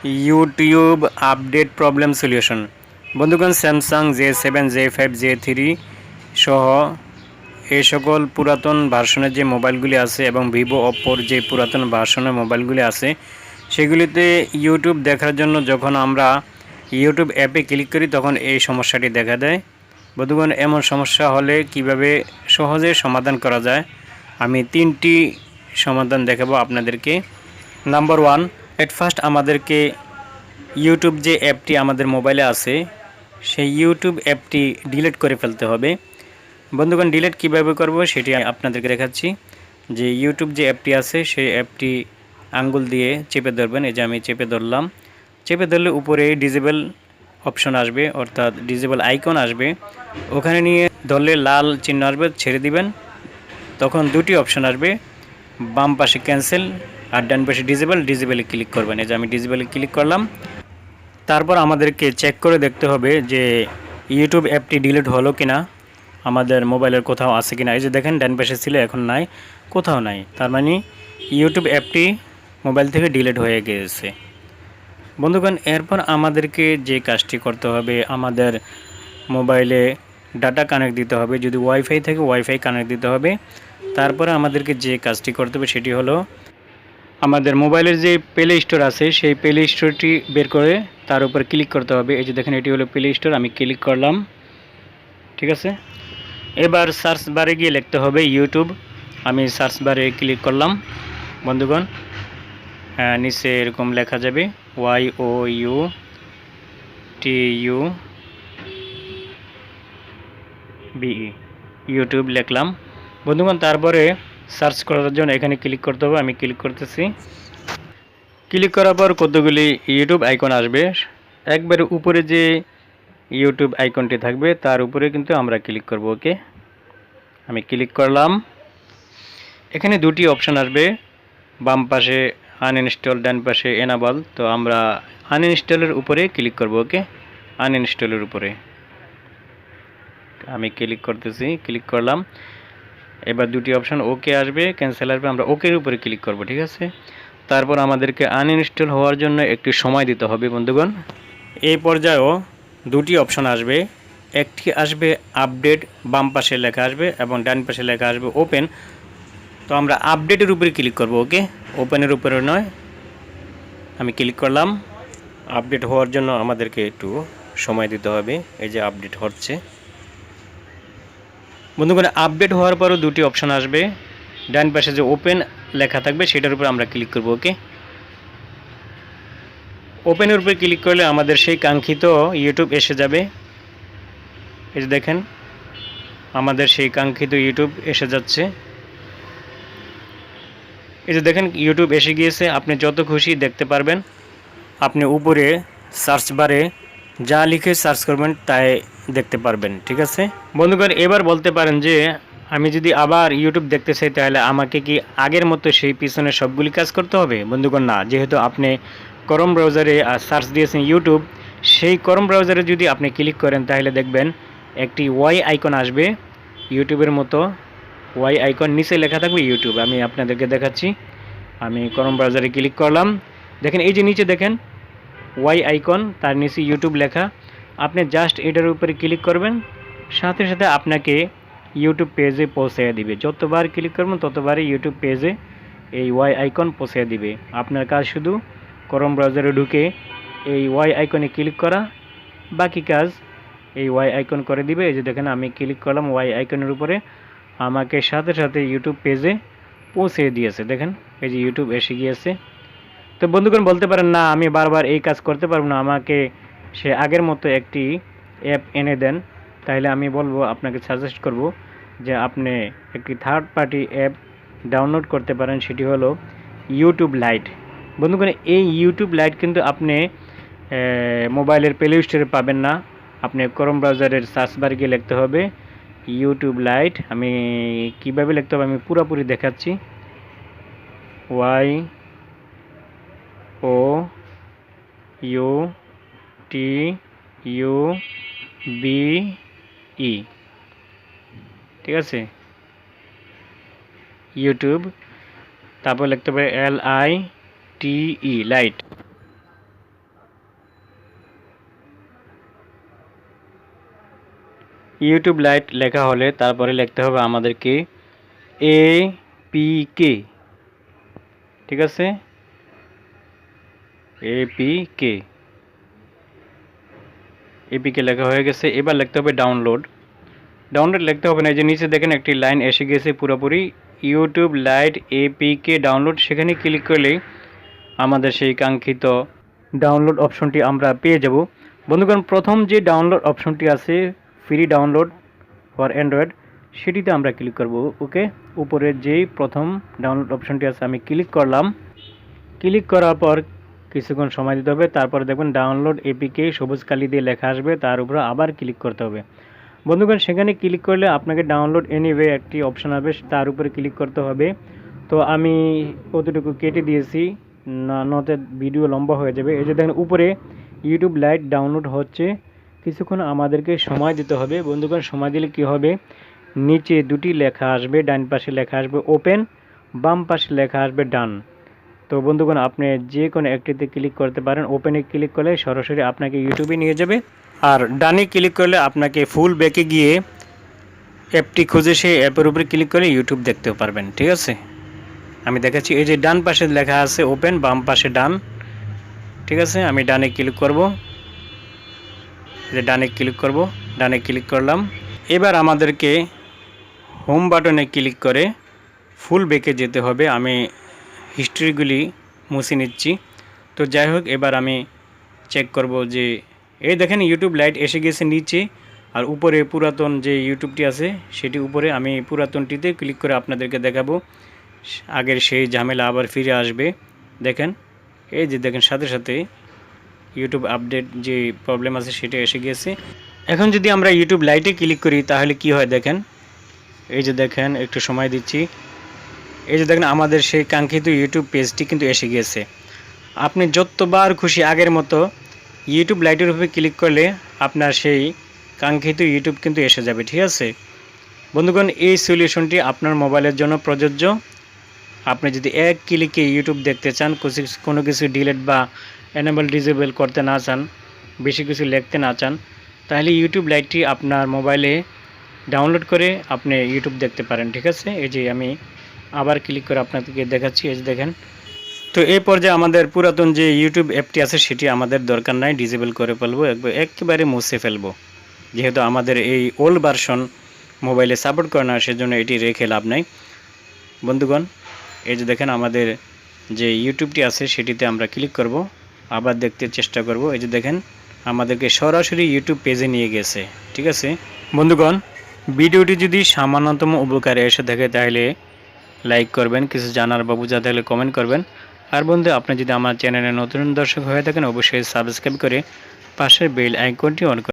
YouTube update problem solution. বন্ধুগণ, Samsung J7, J5, J3 সহ এই সকল পুরাতন ভার্সনের যে মোবাইলগুলি আছে এবং ভিভো অপ্পোর যে পুরাতন ভার্সনের মোবাইলগুলি আছে সেগুলিতে ইউটিউব দেখার জন্য যখন আমরা ইউটিউব অ্যাপে ক্লিক করি তখন এই সমস্যাটি দেখা দেয়। বন্ধুগণ, এমন সমস্যা হলে কিভাবে সহজে সমাধান করা যায় আমি 3টি সমাধান দেখাবো আপনাদেরকে। নাম্বার 1, এট ফার্স্ট আমাদেরকে ইউটিউব যে অ্যাপটি আমাদের মোবাইলে আছে সেই ইউটিউব অ্যাপটি ডিলিট করে ফেলতে হবে। বন্ধুগণ, ডিলিট কিভাবে করব সেটি আপনাদেরকে দেখাচ্ছি। যে ইউটিউব যে অ্যাপটি আছে সেই অ্যাপটি আঙ্গুল দিয়ে চেপে ধরবেন। এই যে আমি চেপে ধরলাম। চেপে ধরলে উপরে ডিজেবল অপশন আসবে, অর্থাৎ ডিজেবল আইকন আসবে। ওখানে নিয়ে ধরলে লাল চিহ্ন আসবে, ছেড়ে দিবেন। তখন দুটি অপশন আসবে, বাম পাশে ক্যান্সেল আর ডান পাশে ডিজেবলে ক্লিক করবেন। এই যে আমি ডিজেবলে ক্লিক করলাম। তারপর আমাদেরকে চেক করে দেখতে হবে যে ইউটিউব অ্যাপটি ডিলিট হলো কিনা, আমাদের মোবাইলের কোথাও আছে কিনা। এই যে দেখেন ডান পাশে ছিল, এখন নাই, কোথাও নাই। তার মানে ইউটিউব অ্যাপটি মোবাইল থেকে ডিলিট হয়ে গিয়েছে। বন্ধুগণ, এরপর আমাদেরকে যে কাজটি করতে হবে, আমাদের মোবাইলে ডাটা কানেক্ট দিতে হবে। যদি ওয়াইফাই থাকে ওয়াইফাই কানেক্ট দিতে হবে। তারপরে আমাদেরকে যে কাজটি করতে হবে সেটি হলো আমাদের মোবাইলের যে প্লে স্টোর আছে সেই প্লে স্টোরটি বের করে তার উপর ক্লিক করতে হবে। এই যে দেখেন এটি হলো প্লে স্টোর, আমি ক্লিক করলাম। ঠিক আছে, এবার সার্চ বারে গিয়ে লিখতে হবে ইউটিউব। আমি সার্চ বারে ক্লিক করলাম। বন্ধুগণ, নিচে এরকম লেখা যাবে YOUTUBE, ইউটিউব লিখলাম। বন্ধুগণ, তারপরে সার্চ করার জন্য এখানে ক্লিক করতে হবে। আমি ক্লিক করতেছি। ক্লিক করার পর কতগুলি ইউটিউব আইকন আসবে। একবারে উপরে যে ইউটিউব আইকনটি থাকবে তার উপরে কিন্তু আমরা ক্লিক করব। ওকে, আমি ক্লিক করলাম। এখানে দুটি অপশন আসবে, বাম পাশে আনইনস্টল, ডান পাশে এনাবল। তো আমরা আনইনস্টলের উপরে ক্লিক করব। ওকে, আনইনস্টলের উপরে আমি ক্লিক করতেছি। ক্লিক করলাম। এবার দুটি অপশন ওকে আসবে, ক্যান্সেল আসবে, আমরা ওকের উপরে ক্লিক করব। ঠিক আছে, তারপর আমাদেরকে আনইনস্টল হওয়ার জন্য একটু সময় দিতে হবে। বন্ধুগণ, এই পর্যায়েও দুটি অপশন আসবে, একটি আসবে আপডেট, বাম পাশে লেখা আসবে, এবং ডান পাশে লেখা আসবে ওপেন। তো আমরা আপডেটের উপরে ক্লিক করব। ওকে, ওপেনের উপরে নয়। আমি ক্লিক করলাম। আপডেট হওয়ার জন্য আমাদেরকে একটু সময় দিতে হবে। এই যে আপডেট হচ্ছে। বন্ধুগণ, আপডেট হওয়ার পরও দুটি অপশন আসবে, ডান পাশে যে ওপেন লেখা থাকবে সেটার উপর আমরা ক্লিক করব। ওকে, ওপেনের উপরে ক্লিক করলে আমাদের সেই কাঙ্ক্ষিত ইউটিউব এসে যাবে। এই যে দেখেন আমাদের সেই কাঙ্ক্ষিত ইউটিউব এসে যাচ্ছে। এই যে দেখেন ইউটিউব এসে গিয়েছে। আপনি যত খুশি দেখতে পারবেন। আপনি উপরে সার্চ বারে যা লিখে সার্চ করবেন তাই দেখতে পারবেন। ঠিক আছে বন্ধুগণ, এবার বলতে পারেন যে আমি যদি আবার ইউটিউব দেখতে চাই তাহলে আমাকে কি আগের মতো সেই পিছনে সবগুলি কাজ করতে হবে? বন্ধুগণ, না। যেহেতু আপনি ক্রোম ব্রাউজারে সার্চ দিয়েছেন ইউটিউব, সেই ক্রোম ব্রাউজারে যদি আপনি ক্লিক করেন তাহলে দেখবেন একটি ওয়াই আইকন আসবে, ইউটিউবের মতো ওয়াই আইকন, নিচে লেখা থাকবে ইউটিউব। আমি আপনাদেরকে দেখাচ্ছি। আমি ক্রোম ব্রাউজারে ক্লিক করলাম। দেখেন এই যে নিচে দেখেন ওয়াই আইকন, তার নিচে ইউটিউব লেখা। আপনি জাস্ট এটার উপরে ক্লিক করবেন, সাথে সাথে আপনাকে ইউটিউব পেজে পৌঁছে দিবে। যতবার ক্লিক করবেন ততবারই ইউটিউব পেজে এই ওয়াই আইকন পৌঁছে দিবে। আপনার কাজ শুধু ক্রোম ব্রাউজারে ঢুকে এই ওয়াই আইকনে ক্লিক করা, বাকি কাজ এই ওয়াই আইকন করে দিবে। এই যে দেখেন আমি ক্লিক করলাম ওয়াই আইকনের উপরে, আমাকে সাথে সাথে ইউটিউব পেজে পৌঁছে দিয়েছে। দেখেন এই যে ইউটিউব এসে গিয়েছে। তো বন্ধুগণ, বলতে পারেন না আমি বারবার এই কাজ করতে পারবো না, আমাকে সে আগের মতো একটি অ্যাপ এনে দেন। তাহলে আমি বলবো, আপনাকে সাজেস্ট করব যে আপনি একটি থার্ড পার্টি অ্যাপ ডাউনলোড করতে পারেন। সেটি হলো ইউটিউব লাইট। বন্ধুগণ, এই ইউটিউব লাইট কিন্তু আপনি মোবাইলের প্লে স্টোরে পাবেন না। আপনি ক্রোম ব্রাউজারের সার্চ বারে গিয়ে লিখতে হবে ইউটিউব লাইট। আমি কিভাবে লিখতে হবে আমি পুরোপুরি দেখাচ্ছি। YOUTUBE, ঠিক আছে, ইউটিউব। তারপর লিখতে হবে LITE, লাইট। ইউটিউব লাইট লেখা হলে তারপরে লিখতে হবে আমাদেরকে APK, ঠিক আছে, APK লেখা হয়ে গেছে। এবার লিখতে হবে ডাউনলোড লিখতে হবে না, এই যে নিচে দেখেন একটি লাইন এসে গেছে পুরোপুরি ইউটিউব লাইট APK ডাউনলোড। সেখানে ক্লিক করলেই আমাদের সেই কাঙ্ক্ষিত ডাউনলোড অপশনটি আমরা পেয়ে যাব। বন্ধুগণ, প্রথম যে ডাউনলোড অপশনটি আছে ফ্রি ডাউনলোড ফর অ্যান্ড্রয়েড, সেটিতে আমরা ক্লিক করব। ওকে, উপরের যেই প্রথম ডাউনলোড অপশনটি আছে আমি ক্লিক করলাম। ক্লিক করার পর কিছুক্ষণ সময় দিতে হবে, তারপরে দেখবেন ডাউনলোড APK সবুজ কালি দিয়ে লেখা আসবে, তার উপরে আবার ক্লিক করতে হবে। বন্ধুগণ, সেখানে ক্লিক করলে আপনাকে ডাউনলোড এনিওয়ে একটি অপশন হবে, তার উপরে ক্লিক করতে হবে। তো আমি কতটুকু কেটে দিয়েছি, না নতে ভিডিও লম্বা হয়ে যাবে। এই যে দেখেন উপরে ইউটিউব লাইট ডাউনলোড হচ্ছে, কিছুক্ষণ আমাদেরকে সময় দিতে হবে। বন্ধুগণ, সময় দিলে কি হবে, নিচে দুটি লেখা আসবে, ডান পাশে লেখা আসবে ওপেন, বাম পাশে লেখা আসবে ডান। তো বন্ধুগণ, আপনি যে কোনো একটিতে ক্লিক করতে পারেন। ওপেনে ক্লিক করলে সরাসরি আপনাকে ইউটিউবে নিয়ে যাবে, আর ডানে ক্লিক করলে আপনাকে ফুল ব্যাকে গিয়ে অ্যাপটি খুঁজে সেই অ্যাপের উপরে ক্লিক করে ইউটিউব দেখতেও পারবেন, ঠিক আছে। আমি দেখাচ্ছি, এই যে ডান পাশে লেখা আছে ওপেন, বাম পাশে ডান, ঠিক আছে। আমি ডানে ক্লিক করব, যে ডানে ক্লিক করব, ডানে ক্লিক করলাম। এবার আমাদেরকে হোম বাটনে ক্লিক করে ফুল ব্যাকে যেতে হবে। আমি হিস্ট্রিগুলি মুছে নিচ্ছি। তো যাই হোক, এবার আমি চেক করব যে এই দেখেন ইউটিউব লাইট এসে গেছে নিচে, আর উপরে পুরাতন যে ইউটিউবটি আছে সেটি উপরে। আমি পুরাতনটিতে ক্লিক করে আপনাদেরকে দেখাবো, আগের সেই ঝামেলা আবার ফিরে আসবে। দেখেন, এই যে দেখেন সাথে সাথে ইউটিউব আপডেট যে প্রবলেম আছে সেটা এসে গেছে। এখন যদি আমরা ইউটিউব লাইটে ক্লিক করি তাহলে কি হয় দেখেন, এই যে দেখেন একটু সময় দিচ্ছি, এই যে দেখেন আমাদের সেই কাঙ্ক্ষিত ইউটিউব পেজটি কিন্তু এসে গেছে। আপনি যতবার খুশি আগের মতো ইউটিউব লাইটের উপরে ক্লিক করলে আপনার সেই কাঙ্ক্ষিত ইউটিউব কিন্তু এসে যাবে, ঠিক আছে। বন্ধুগণ, এই সলিউশনটি আপনার মোবাইলের জন্য প্রযোজ্য। আপনি যদি এক ক্লিকে ইউটিউব দেখতে চান, কোনো কিছু ডিলিট বা এনেবল ডিসেবল করতে না চান, বেশি কিছু লিখতে না চান, তাহলে ইউটিউব লাইটটি আপনার মোবাইলে ডাউনলোড করে আপনি ইউটিউব দেখতে পারেন, ঠিক আছে। এই যে আমি আবার ক্লিক করে আপনাদেরকে দেখাচ্ছি, এই যে দেখেন। তো এই পর্যায়ে আমাদের পুরাতন যে ইউটিউব অ্যাপটি আছে সেটি আমাদের দরকার নাই, ডিসেবল করে ফেলবো, একেবারে মুছে ফেলবো। যেহেতু আমাদের এই ওল্ড ভার্সন মোবাইলে সাপোর্ট করে না, সেজন্য এটি রেখে লাভ নাই। বন্ধুগণ, এই যে দেখেন আমাদের যে ইউটিউবটি আছে সেটিতে আমরা ক্লিক করব, আবার দেখতে চেষ্টা করব। এই যে দেখেন আমাদেরকে সরাসরি ইউটিউব পেজে নিয়ে গেছে, ঠিক আছে। বন্ধুগণ, ভিডিওটি যদি সামান্যতম উপকারে এসে থাকে তাহলে লাইক করবেন, কিছু জানার বা বোঝা থাকলে কমেন্ট করবেন। আর বন্ধু, আপনি যদি আমার চ্যানেলে নতুন দর্শক হয়ে থাকেন অবশ্যই সাবস্ক্রাইব করে পাশের বেল আইকনটি অন করবেন।